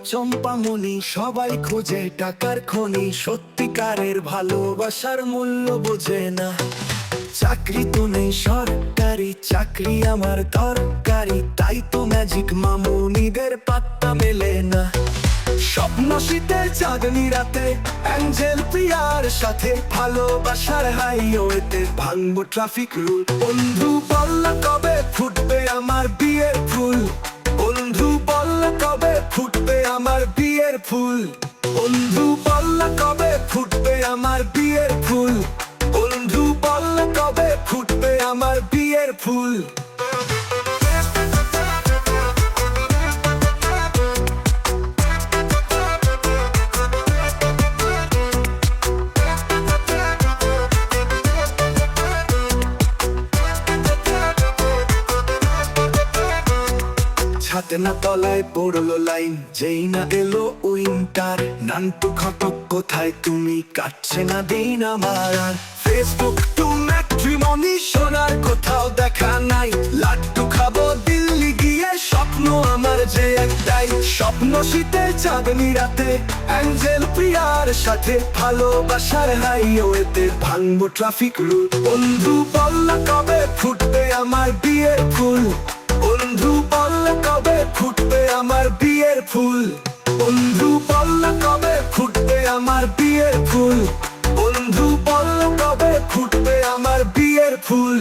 চম্পামণি, সবাই খোঁজে টাকার খনি, সত্যিকারের ভালোবাসার মূল্য বোঝে না। চাকরি তো নেই সরকারি, চাকরি আমার দরকারি, তাই তো ম্যাজিক মামুনিদের পাত্তা মেলে না। স্বপ্ন শীতের চাঁদনি রাতে অ্যাঞ্জেল প্রিয়ার সাথে, ভালোবাসার হাইওয়েতে ভাঙবো ট্রাফিক রুল। বন্ধু বল কবে ফুটবে আমার বিয়ের ফুল, বন্ধু বল কবে ফুটবে আমার বিয়ের ফুল, বন্ধু বল কবে ফুটবে আমার বিয়ের ফুল, বন্ধু বল কবে ফুটবে আমার বিয়ের ফুল। ছাতে না তলায় পড়লো লাইন, যেই না এলো উইন্টার, নানটু ঘটক কোথায় তুমি, কাটছে না দিন আমার আর। ফেসবুক টু ম্যাট্রিমনি, সোনার কোথাও দেখা নাই, লাড্ডু খাবো দিল্লি গিয়ে, স্বপ্ন আমার যে একটাই। স্বপ্ন শীতের চাঁদনি রাতে অ্যাঞ্জেল প্রিয়ার সাথে, ভালোবাসার হাইওয়েতে ভাঙবো ট্রাফিক রুল। বন্ধু বল কবে ফুটবে আমার বিয়ের ফুল, বন্ধু বল কবে ফুটবে আমার বিয়ের ফুল, বন্ধু বল কবে ফুটবে আমার বিয়ের ফুল, বন্ধু বল কবে ফুটবে আমার বিয়ের ফুল।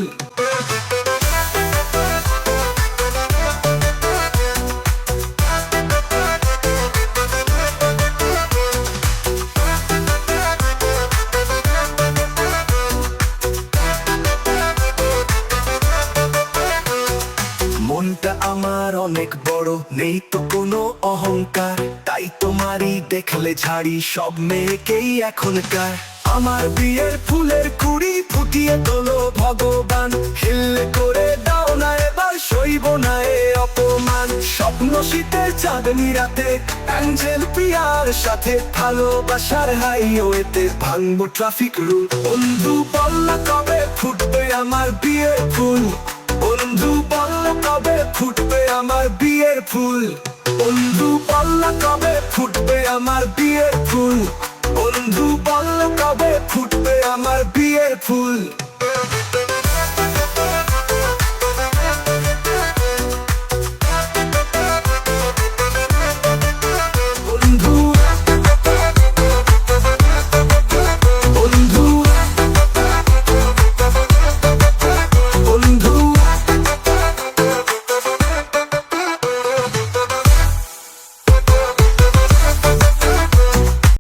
মনটা আমার অনেক বড়, নেই তো কোনো অহংকার, তাই তোমারই দেখলে ছাড়ি সব মেয়েকেই এখনকার। আমার বিয়ের ফুলের কুড়ি ফুটিয়ে তোলো ভগবান, হিল্লে করে দাও না এবার, সইব না এ অপমান। স্বপ্ন শীতের চাঁদনি রাতে অ্যাঞ্জেল প্রিয়ার সাথে, ভালোবাসার হাইওয়েতে ভাঙবো ট্রাফিক রুল। বন্ধু বল কবে ফুটবে আমার বিয়ের ফুল, বন্ধু বল কবে ফুটবে আমার বিয়ের ফুল, বন্ধু বল কবে ফুটবে আমার বিয়ের ফুল, বন্ধু বল কবে ফুটবে আমার বিয়ের ফুল।